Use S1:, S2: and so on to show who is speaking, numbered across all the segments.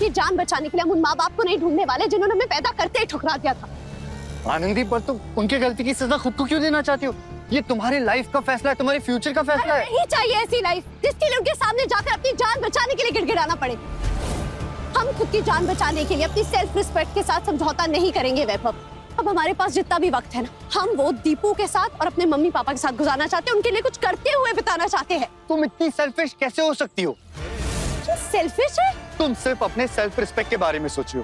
S1: अपनी जान बचाने के लिए हम उन माँ बाप को नहीं ढूंढने वाले जिन्होंने हमें पैदा करते ही ठुकरा दिया था।
S2: आनंदी, पर तुम उनकी गलती की सजा खुद को क्यों देना चाहती हो? ये तुम्हारी लाइफ का फैसला है, तुम्हारे फ्यूचर का फैसला है।
S1: नहीं चाहिए ऐसी लाइफ जिसके लिए उनके सामने जाकर अपनी जान बचाने के लिए गिड़गिड़ाना पड़े। हम खुद की जान बचाने के लिए अपनी सेल्फ रिस्पेक्ट के साथ समझौता नहीं करेंगे वैभव। अब हमारे पास जितना भी वक्त है ना, हम वो दीपू के साथ और अपने मम्मी पापा के साथ गुजारना चाहते हैं, उनके लिए कुछ करते हुए बिताना चाहते हैं।
S2: तुम इतनी सेल्फिश कैसे हो सकती हो?
S1: सेल्फिश है?
S2: तुम सिर्फ अपने सेल्फ रिस्पेक्ट के बारे में सोचियो।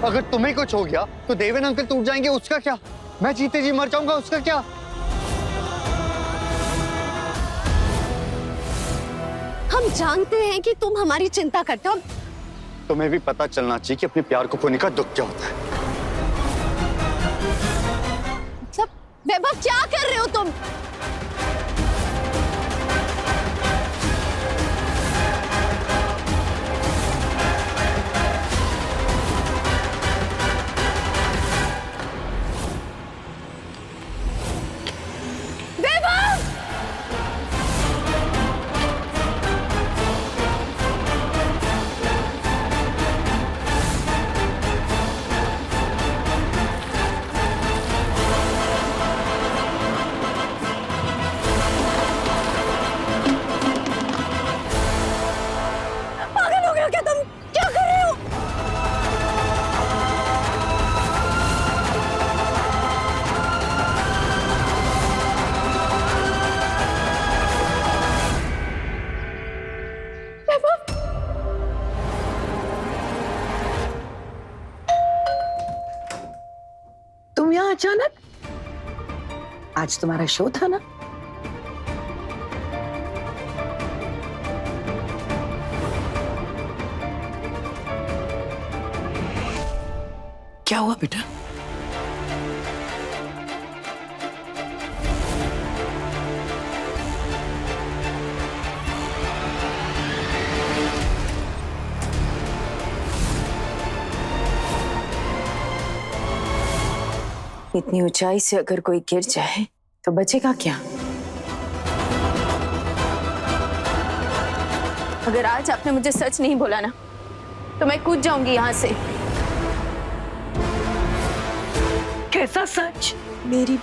S2: अगर तुम्हें कुछ हो गया तो देवेन अंकल टूट जाएंगे, उसका क्या? मैं जीते जी मर जाऊंगा, उसका क्या?
S1: हम जानते हैं कि तुम हमारी चिंता करते हो।
S2: तुम्हें भी पता चलना चाहिए कि अपने प्यार को खोने का दुख क्या होता है।
S1: मतलब वैभव क्या कर रहे हो तुम?
S3: अचानक आज तुम्हारा शो था ना?
S4: क्या हुआ बेटा?
S5: इतनी ऊंचाई से अगर कोई गिर जाए तो बचेगा क्या? अगर आज आपने मुझे सच नहीं बोला ना तो मैं कूद जाऊंगी यहाँ से।
S4: कैसा सच?
S5: मेरी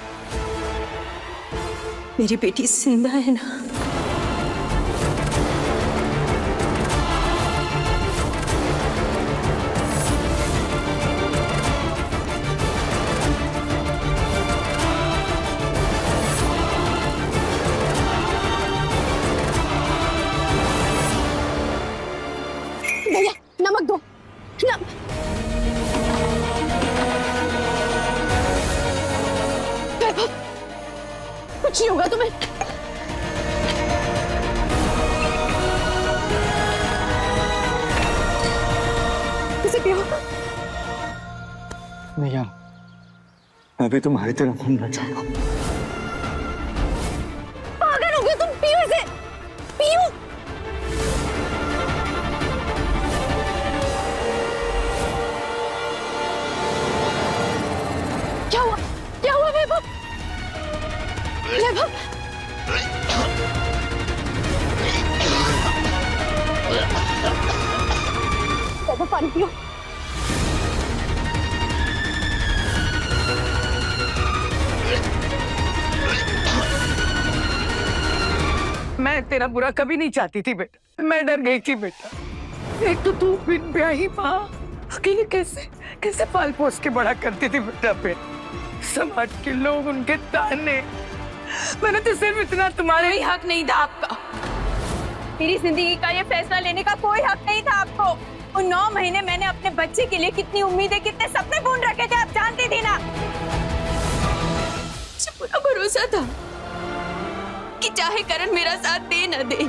S5: बेटी जिंदा है ना?
S1: भैया नमक दो। कुछ नहीं होगा तुम्हें। इसे पियो।
S2: नहीं, मैं भी तुम्हारी तरह घूमना चाहता हूँ।
S1: पागल हो गए तुम, पियो इसे, पियो। क्या हुआ? क्या हुआ वैभव? वैभव वैभव पानी पियो।
S4: मैं तेरा बुरा कभी नहीं चाहती थी बेटा, मैं डर गई थी बेटा। एक तो तू बिन ब्याही माँ अकेले कैसे कैसे पाल पोस के बड़ा करती थी बेटा पे। समाज के लोग, उनके ताने, मैंने तो सिर्फ इतना तुम्हारे
S5: कोई हक नहीं था आपका। मेरी जिंदगी का ये फैसला लेने का कोई हक नहीं था आपको। उन 9 महीने मैंने अपने बच्चे के लिए कितनी उम्मीदें, कितने सपने बुन रखे थे, आप जानती थी ना। मुझे पूरा भरोसा था कि चाहे करण मेरा साथ दे न दे,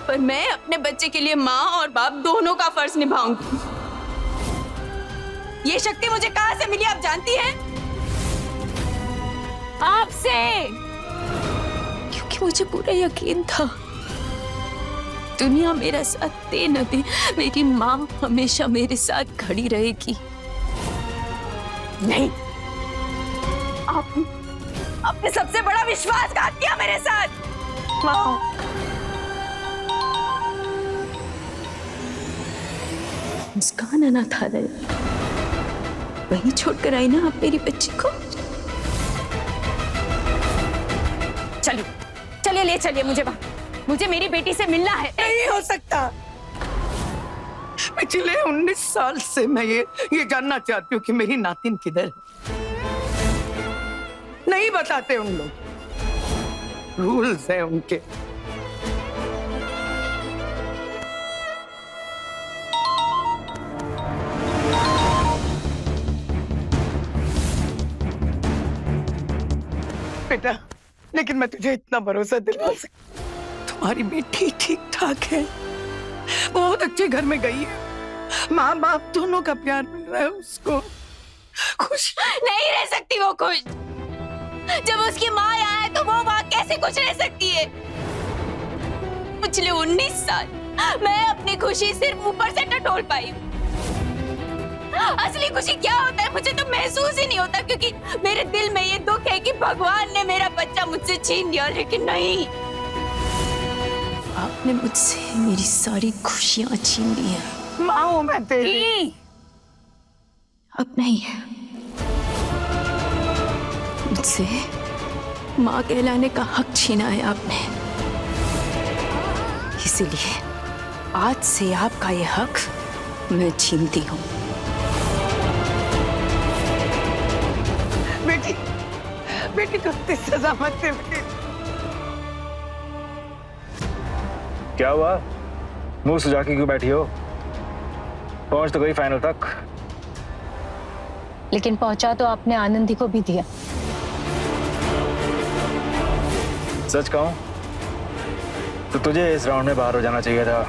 S5: पर मैं अपने बच्चे के लिए माँ और बाप दोनों का फर्ज निभाऊंगी। ये शक्ति मुझे कहां से मिली आप जानती हैं? आपसे। क्योंकि मुझे पूरा यकीन था दुनिया मेरा साथ दे न दे, मेरी माँ हमेशा मेरे साथ खड़ी रहेगी। नहीं, आपने सबसे बड़ा विश्वासघात किया मेरे साथ। मुस्कान अनाथालय वहीं छोड़कर आई ना आप मेरी बच्ची को। चलिए चलिए ले चलिए मुझे वहां, मुझे मेरी बेटी से मिलना है।
S4: नहीं हो सकता। पिछले 19 साल से मैं ये जानना चाहती हूँ कि मेरी नातिन किधर है। नहीं बताते उन लोग, रूल्स हैं उनके। बेटा, लेकिन मैं तुझे इतना भरोसा दिला सकती, तुम्हारी बेटी ठीक ठाक है, बहुत अच्छे घर में गई है, माँ बाप दोनों का प्यार मिल रहा है उसको, खुश
S5: नहीं रह सकती वो खुश। जब उसकी माँ यहाँ है तो वो माँ कैसे खुश रह सकती है? पिछले 19 साल मैं अपनी खुशी सिर्फ ऊपर से टटोल पाई हूँ। असली खुशी क्या होता है मुझे तो महसूस ही नहीं होता, क्योंकि मेरे दिल में ये दुख है कि भगवान ने मेरा बच्चा मुझसे छीन लिया। लेकिन नहीं, आपने मुझसे मेरी सारी खुशियां छीन ली हैं।
S4: माँ हूँ मैं तेरी।
S5: अब नहीं है, मुझसे माँ कहलाने का हक छीना है आपने। इसीलिए आज से आपका ये हक मैं छीनती हूँ।
S4: बेटी, बेटी को इतनी सजा मत दे बेटी।
S6: क्या हुआ? मुंह सुजा के क्यों बैठी हो? पहुंच तो गई फाइनल तक।
S7: लेकिन पहुंचा तो आपने आनंदी को भी दिया।
S6: सच कहूं तो तुझे इस राउंड में बाहर हो जाना चाहिए था।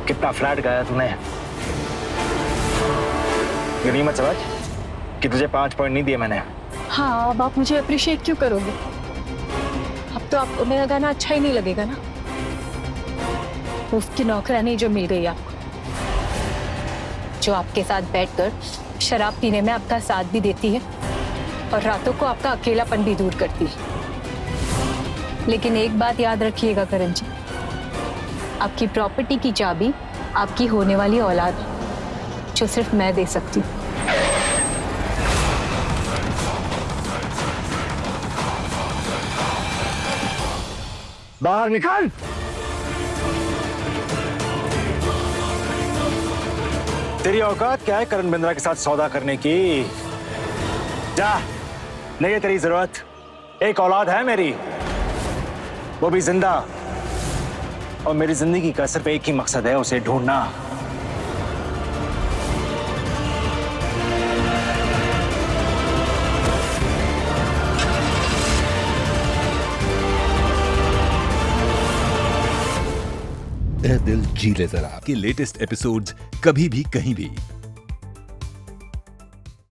S6: कितना फ्लैट गाया तूने। गनीमत समझ कि तुझे 5 पॉइंट नहीं दिए मैंने।
S7: हाँ, अब आप मुझे अप्रिशिएट क्यों करोगे? अब तो आपको मेरा गाना अच्छा ही नहीं लगेगा ना। उसकी नौकरानी जो मिल गई आपको, जो आपके साथ बैठकर शराब पीने में आपका साथ भी देती है और रातों को आपका अकेलापन भी दूर करती है। लेकिन एक बात याद रखिएगा करण जी, आपकी प्रॉपर्टी की चाबी आपकी होने वाली औलाद है, जो सिर्फ मैं दे सकती हूँ।
S6: बाहर निकाल। तेरी औकात क्या है करण बिंद्रा के साथ सौदा करने की? जा, नहीं है तेरी जरूरत। एक औलाद है मेरी, वो भी जिंदा, और मेरी जिंदगी का सिर्फ एक ही मकसद है, उसे ढूंढना।
S8: ए दिल जी ले जरा के लेटेस्ट एपिसोड्स कभी भी कहीं भी